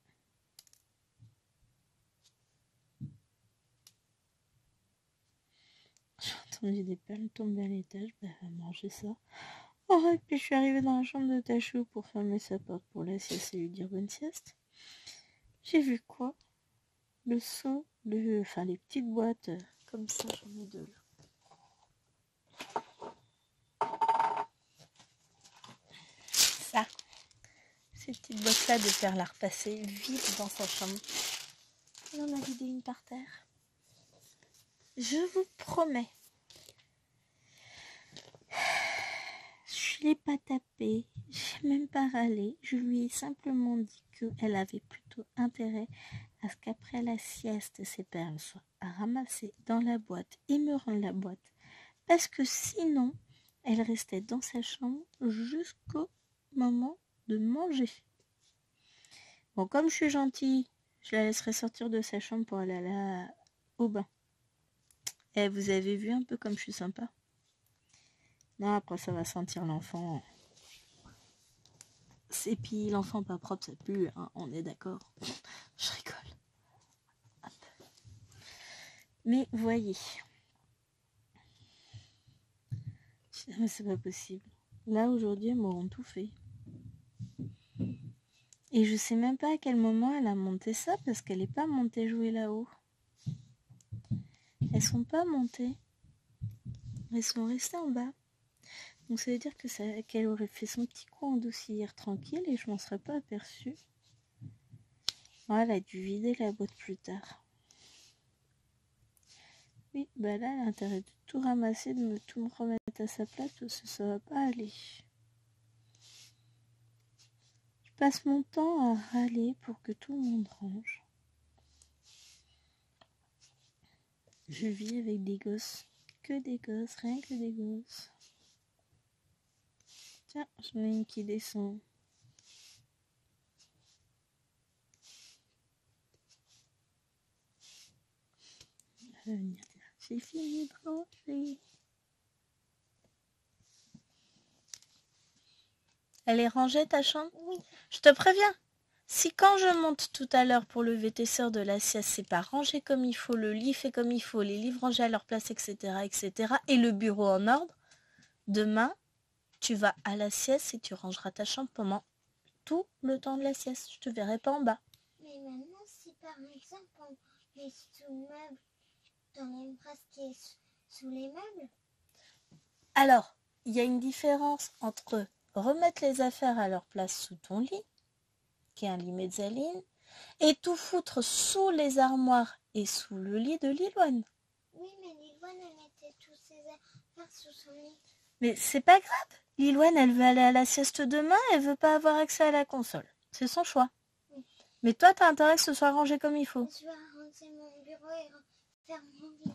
J'ai entendu des perles tomber à l'étage, bah elle va manger ça. Oh, et puis je suis arrivée dans la chambre de Tachou pour fermer sa porte pour la sieste et lui dire bonne sieste. J'ai vu quoi? Le seau, enfin les petites boîtes, comme ça, j'en ai deux là. Ça, ces petites boîtes-là de faire la repasser vite dans sa chambre. Il en a vidé une par terre. Je vous promets. Je l'ai pas tapé, j'ai même pas râlé. Je lui ai simplement dit qu'elle avait plutôt intérêt à ce qu'après la sieste, ses perles soient ramassées dans la boîte et me rendre la boîte. Parce que sinon, elle restait dans sa chambre jusqu'au moment de manger. Bon, comme je suis gentille, je la laisserai sortir de sa chambre pour aller au bain. Et vous avez vu un peu comme je suis sympa? Non, après ça va sentir l'enfant. Et puis l'enfant pas propre, ça pue, hein, on est d'accord. Je rigole. Hop. Mais voyez. Mais c'est pas possible. Là aujourd'hui, elles m'auront tout fait. Et je sais même pas à quel moment elle a monté ça, parce qu'elle est pas montée jouer là-haut. Elles sont pas montées. Elles sont restées en bas. Donc ça veut dire que qu'elle aurait fait son petit coin en doucière tranquille et je m'en serais pas aperçue. Ouais, elle a dû vider la boîte plus tard. Oui, bah là, elle a intérêt de tout ramasser, de tout me remettre à sa place, parce que ça va pas aller. Je passe mon temps à râler pour que tout le monde range. Je vis avec des gosses. Que des gosses, rien que des gosses. Tiens, j'en ai une qui descend. Elle va venir dire, j'ai fini de ranger. Elle est rangée ta chambre? Oui. Je te préviens. Si quand je monte tout à l'heure pour lever tes sœurs de la sieste, c'est pas rangé comme il faut, le lit fait comme il faut, les livres rangés à leur place, etc., etc., et le bureau en ordre, demain, tu vas à la sieste et tu rangeras ta chambre pendant tout le temps de la sieste. Je te verrai pas en bas. Mais maintenant, si par exemple on est sous le meuble, t'enlèves ce qui est sous les meubles? Alors, il y a une différence entre remettre les affaires à leur place sous ton lit, qui est un lit mezzanine, et tout foutre sous les armoires et sous le lit de Liloine. Oui, mais Liloine, elle mettait tous ses affaires sous son lit. Mais c'est pas grave. Liloine, elle veut aller à la sieste demain, elle veut pas avoir accès à la console. C'est son choix. Oui. Mais toi, t'as intérêt que ce soit rangé comme il faut. Je vais ranger mon bureau et faire mon lit.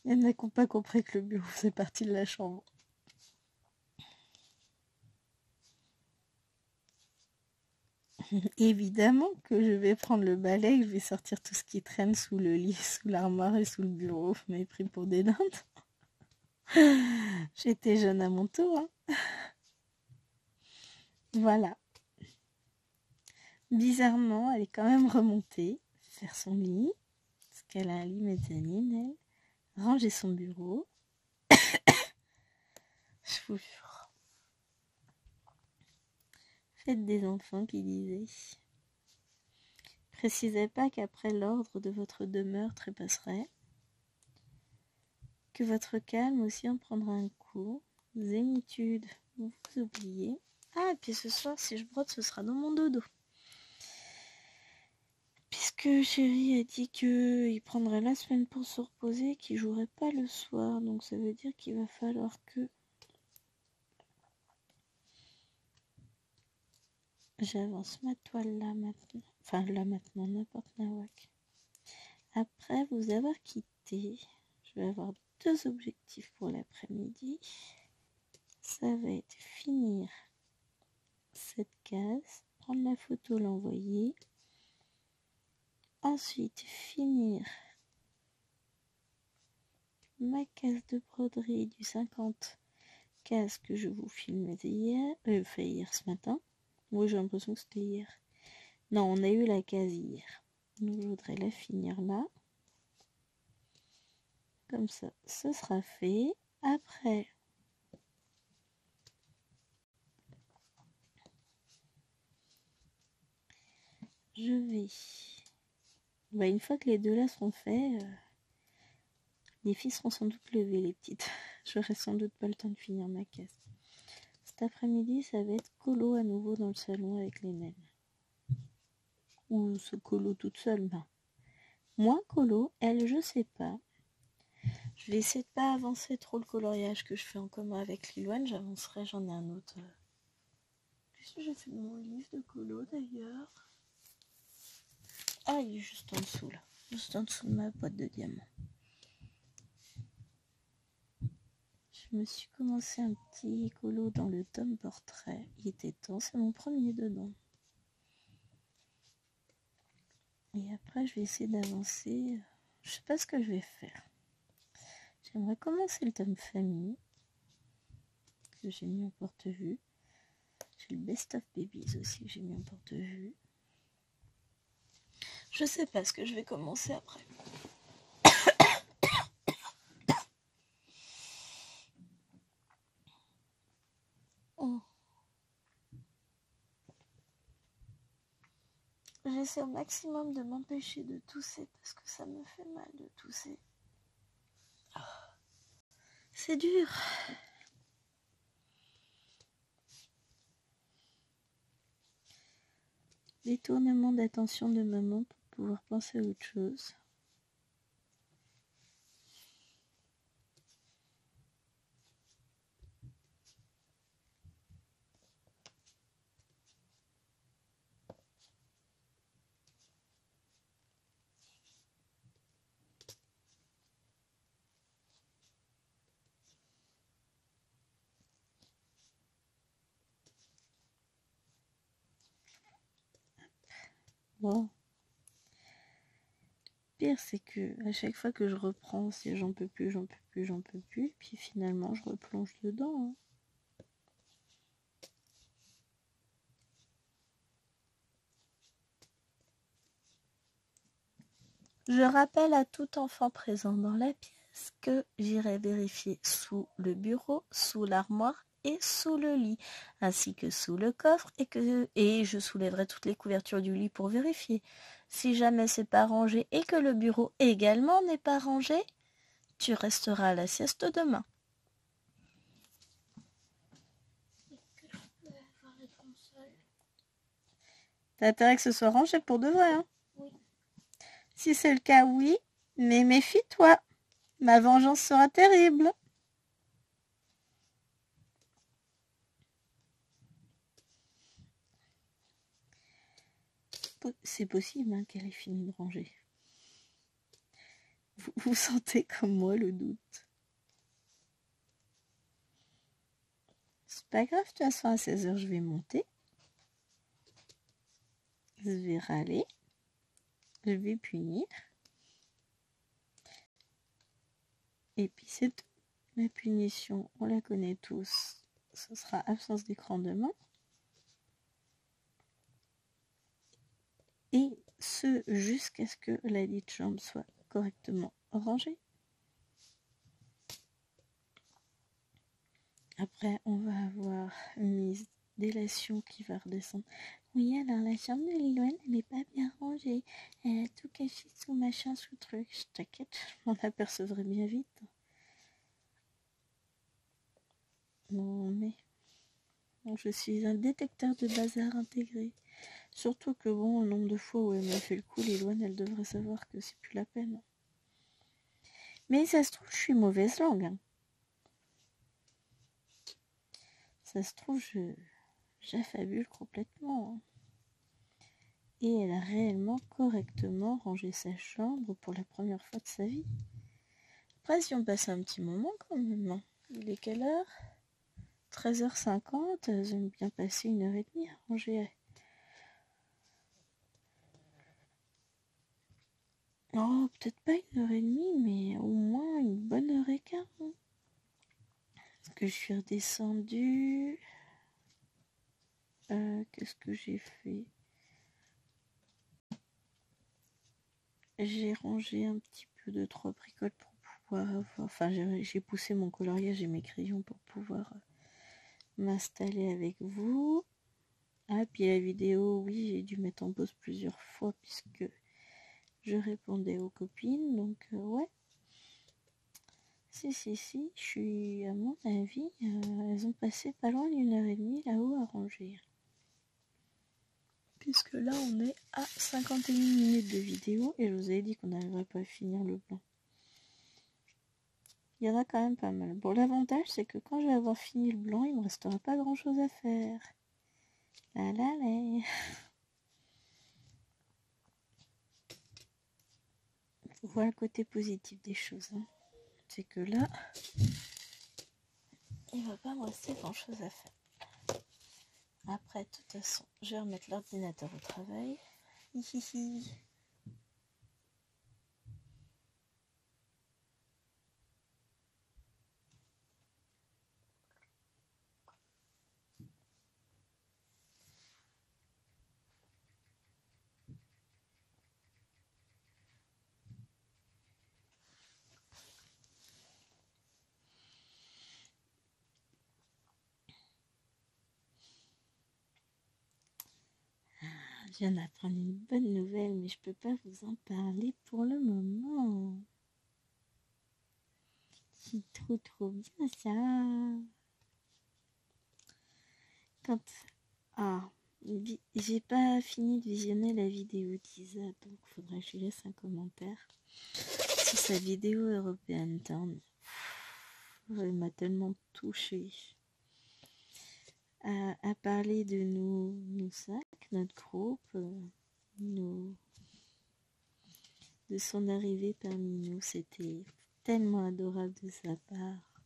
Il y en a qui n'ont pas compris que le bureau faisait partie de la chambre. Évidemment que je vais prendre le balai et je vais sortir tout ce qui traîne sous le lit, sous l'armoire et sous le bureau. Vous m'avez pris pour des dindes. J'étais jeune à mon tour. Hein. Voilà. Bizarrement, elle est quand même remontée, faire son lit, parce qu'elle a un lit mezzanine, elle, ranger son bureau. Je vous jure. Faites des enfants qui disaient. Précisez pas qu'après l'ordre de votre demeure trépasserait, que votre calme aussi en prendra un coup, zénitude, vous oubliez. Ah, et puis ce soir, si je brode, ce sera dans mon dodo. Puisque chérie a dit qu'il prendrait la semaine pour se reposer, qu'il jouerait pas le soir, donc ça veut dire qu'il va falloir que j'avance ma toile là maintenant. Enfin là maintenant, n'importe nawak. Après vous avoir quitté, je vais avoir 2 objectifs pour l'après-midi. ça va être finir cette case, prendre la photo, l'envoyer. Ensuite, finir ma case de broderie du 50 cases que je vous filmais hier, hier ce matin. Oui, j'ai l'impression que c'était hier. Non, on a eu la case hier. Donc, je voudrais la finir là. Comme ça, ce sera fait. Après, je vais... une fois que les deux là seront faits, les filles seront sans doute levées, les petites. J'aurai sans doute pas le temps de finir ma caisse. Cet après-midi, ça va être colo à nouveau dans le salon avec les naines. Ou ce colo toute seule, ben. Moi, colo, elle, je sais pas. Je vais essayer de pas avancer trop le coloriage que je fais en commun avec Liloane. J'avancerai, j'en ai un autre. Qu'est-ce que j'ai fait de mon livre de colo d'ailleurs? Ah, il est juste en dessous là. Juste en dessous de ma boîte de diamants. Je me suis commencé un petit colo dans le tome portrait. Il était temps, c'est mon premier dedans. Et après, je vais essayer d'avancer. Je sais pas ce que je vais faire. J'aimerais commencer le tome famille que j'ai mis en porte-vue. J'ai le Best of Babies aussi que j'ai mis en porte-vue. Je sais pas ce que je vais commencer après. Oh. J'essaie au maximum de m'empêcher de tousser parce que ça me fait mal de tousser. Oh. C'est dur. Détournement d'attention de maman pour pouvoir penser à autre chose. Bon. Pire, c'est que à chaque fois que je reprends, c'est j'en peux plus, j'en peux plus, j'en peux plus. Puis finalement, je replonge dedans. Hein. Je rappelle à tout enfant présent dans la pièce que j'irai vérifier sous le bureau, sous l'armoire et sous le lit, ainsi que sous le coffre, et je soulèverai toutes les couvertures du lit pour vérifier. Si jamais c'est pas rangé et que le bureau également n'est pas rangé, tu resteras à la sieste demain. T'as intérêt que ce soit rangé pour de vrai, hein? Oui. Si c'est le cas, oui, mais méfie-toi. Ma vengeance sera terrible. C'est possible hein, qu'elle ait fini de ranger. Vous sentez comme moi le doute. C'est pas grave, de toute façon à 16h je vais monter. Je vais râler. Je vais punir. Et puis c'est tout. La punition, on la connaît tous. Ce sera absence d'écran demain. Et ce, jusqu'à ce que la dite chambre soit correctement rangée. Après, on va avoir Miss Délation qui va redescendre. Oui, alors la chambre de Liloane, elle n'est pas bien rangée. Elle a tout caché sous machin, sous truc. Je t'inquiète, je m'en apercevrai bien vite. Non, mais je suis un détecteur de bazar intégré. Surtout que bon, le nombre de fois où elle m'a fait le coup, Liloane, elle devrait savoir que c'est plus la peine. Mais ça se trouve, je suis mauvaise langue. Hein. Ça se trouve, j'affabule complètement. Hein. Et elle a réellement correctement rangé sa chambre pour la première fois de sa vie. Après, si on passe un petit moment quand même. Hein. Il est quelle heure ? 13h50, j'aime bien passer 1h30 à ranger. Oh, peut-être pas 1h30, mais au moins une bonne heure et quart. Hein. Parce que je suis redescendue. Qu'est-ce que j'ai fait? J'ai rangé un petit peu de 3 bricoles pour pouvoir avoir... Enfin, j'ai poussé mon coloriage et mes crayons pour pouvoir m'installer avec vous. Ah, puis la vidéo, oui, j'ai dû mettre en pause plusieurs fois puisque je répondais aux copines. Donc, ouais. Si, je suis, à mon avis, elles ont passé pas loin d'1h30 là-haut à ranger. Puisque là, on est à 51 minutes de vidéo et je vous ai dit qu'on n'arriverait pas à finir le blanc. Il y en a quand même pas mal. Bon, l'avantage, c'est que quand je vais avoir fini le blanc, il me restera pas grand-chose à faire. Ah là là. Voilà le côté positif des choses. Hein. C'est que là, il va pas me rester grand-chose à faire. Après, de toute façon, je vais remettre l'ordinateur au travail. Hihihi. Je viens d'apprendre une bonne nouvelle, mais je peux pas vous en parler pour le moment. C'est trop bien ça. Quand... Ah, j'ai pas fini de visionner la vidéo d'Isa, donc faudrait que je lui laisse un commentaire sur sa vidéo European Town. Elle m'a tellement touchée. À parler de nous cinq, notre groupe, de son arrivée parmi nous, c'était tellement adorable de sa part.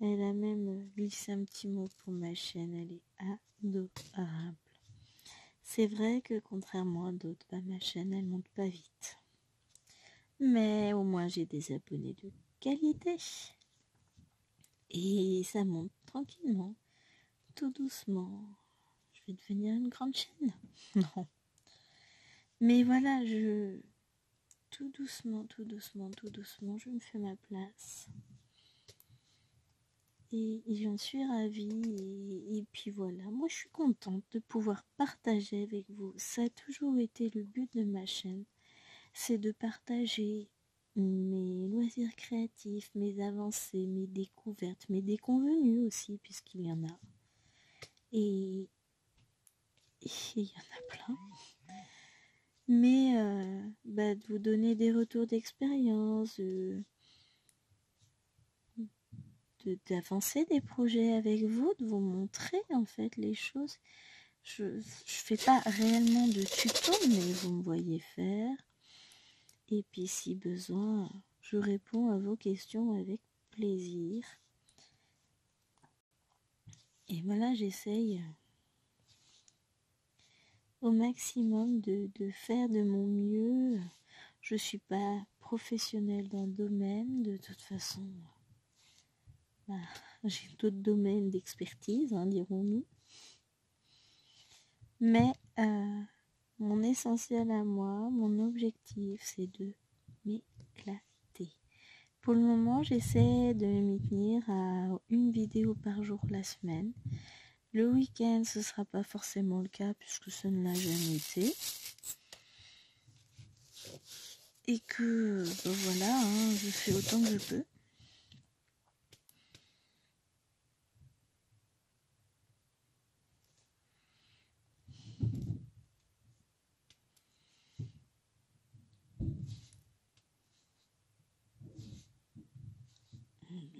Elle a même glissé un petit mot pour ma chaîne, elle est adorable. C'est vrai que contrairement à d'autres, ma chaîne elle monte pas vite. Mais au moins j'ai des abonnés de qualité. Et ça monte tranquillement, tout doucement. Je vais devenir une grande chaîne. Non. Mais voilà, tout doucement, je me fais ma place. Et j'en suis ravie. Et puis voilà, moi je suis contente de pouvoir partager avec vous. Ça a toujours été le but de ma chaîne. C'est de partager mes loisirs créatifs, mes avancées, mes découvertes, mes déconvenues aussi, puisqu'il y en a. Et il y en a plein. Mais de vous donner des retours d'expérience, d'avancer des projets avec vous, de vous montrer en fait les choses. Je fais pas réellement de tuto, mais vous me voyez faire. Et puis si besoin, je réponds à vos questions avec plaisir. Et voilà, j'essaye au maximum de faire de mon mieux. Je suis pas professionnelle dans le domaine, de toute façon. J'ai d'autres domaines d'expertise, dirons-nous. Mais mon essentiel à moi, mon objectif, c'est de m'éclater. Pour le moment, j'essaie de m'y tenir à une vidéo par jour la semaine. Le week-end, ce ne sera pas forcément le cas puisque ce ne l'a jamais été. Et que, voilà, je fais autant que je peux.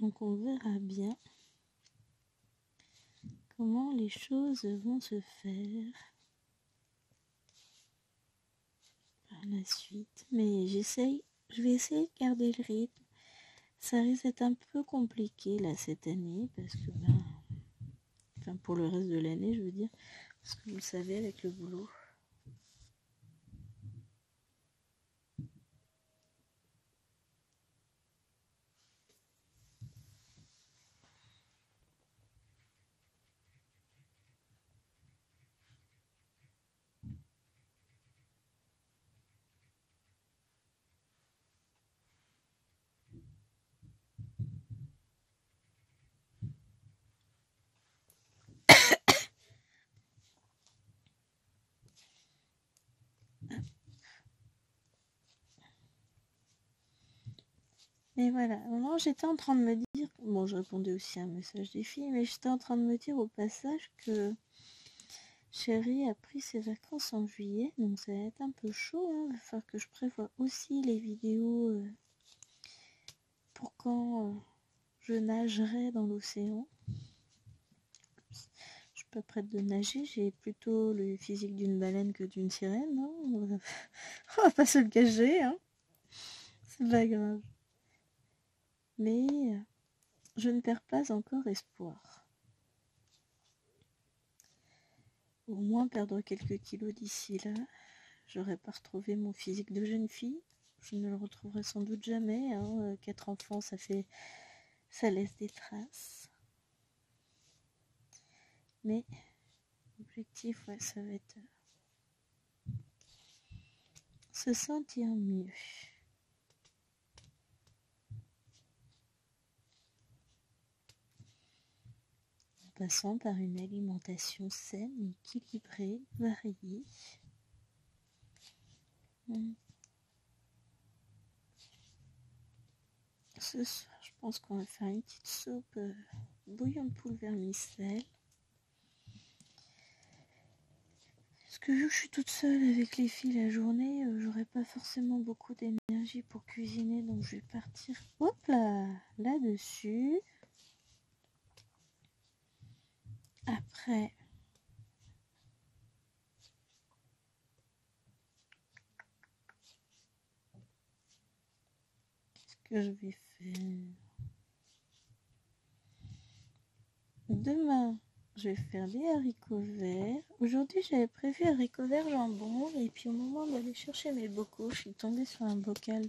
Donc on verra bien comment les choses vont se faire par la suite. Mais je vais essayer de garder le rythme. Ça risque d'être un peu compliqué là cette année parce que Enfin, pour le reste de l'année, je veux dire. Parce que vous le savez, avec le boulot. Et voilà, alors j'étais en train de me dire, bon je répondais aussi à un message des filles, mais j'étais en train de me dire au passage que Chérie a pris ses vacances en juillet, donc ça va être un peu chaud, hein. Il va falloir que je prévoie aussi les vidéos pour quand je nagerai dans l'océan. Je suis pas prête de nager, j'ai plutôt le physique d'une baleine que d'une sirène, hein. On va pas se le cacher, hein. C'est pas grave. Mais je ne perds pas encore espoir. Au moins perdre quelques kilos d'ici là. J'aurais pas retrouvé mon physique de jeune fille. Je ne le retrouverai sans doute jamais, hein. 4 enfants, ça laisse des traces. Mais l'objectif, ouais, ça va être se sentir mieux. En passant par une alimentation saine, équilibrée, variée. Ce soir, je pense qu'on va faire une petite soupe bouillon de poule vermicelle. Parce que vu que je suis toute seule avec les filles la journée, j'aurai pas forcément beaucoup d'énergie pour cuisiner, donc je vais partir, hop là-dessus. Après, qu'est-ce que je vais faire? Demain, je vais faire des haricots verts. Aujourd'hui, j'avais prévu haricots verts jambon. Et puis au moment d'aller chercher mes bocaux, je suis tombée sur un bocal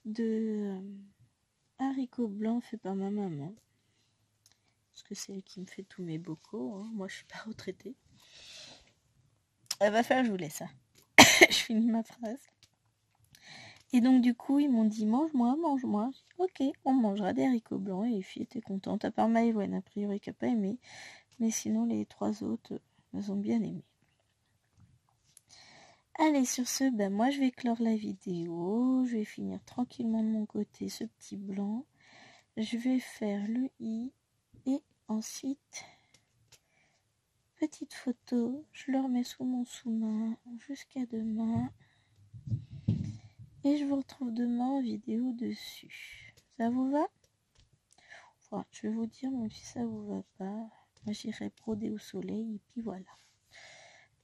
de haricots blancs fait par ma maman. Parce que c'est elle qui me fait tous mes bocaux, hein. Moi, je suis pas retraitée. Elle va faire, je vous laisse. Hein. Je finis ma phrase. Et donc, du coup, ils m'ont dit, mange-moi, mange-moi. Ok, on mangera des haricots blancs. Et les filles étaient contentes. À part Maëlwen, a priori, qui n'a pas aimé. Mais sinon, les 3 autres, elles ont bien aimé. Allez, sur ce, ben moi, je vais clore la vidéo. Je vais finir tranquillement de mon côté ce petit blanc. Je vais faire le i. Et ensuite, petite photo. Je le remets sous mon sous-main jusqu'à demain. Et je vous retrouve demain en vidéo dessus. Ça vous va? Enfin, je vais vous dire, même si ça vous va pas, moi j'irai broder au soleil et puis voilà.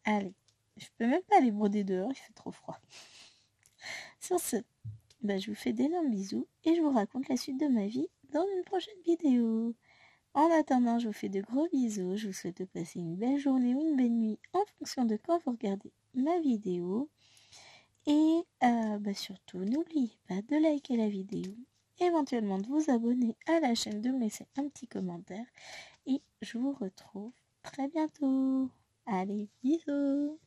Allez, je peux même pas aller broder dehors, il fait trop froid. Sur ce, ben, je vous fais d'énormes bisous et je vous raconte la suite de ma vie dans une prochaine vidéo. En attendant, je vous fais de gros bisous. Je vous souhaite de passer une belle journée ou une belle nuit en fonction de quand vous regardez ma vidéo. Et surtout, n'oubliez pas de liker la vidéo, éventuellement de vous abonner à la chaîne, de me laisser un petit commentaire. Et je vous retrouve très bientôt. Allez, bisous!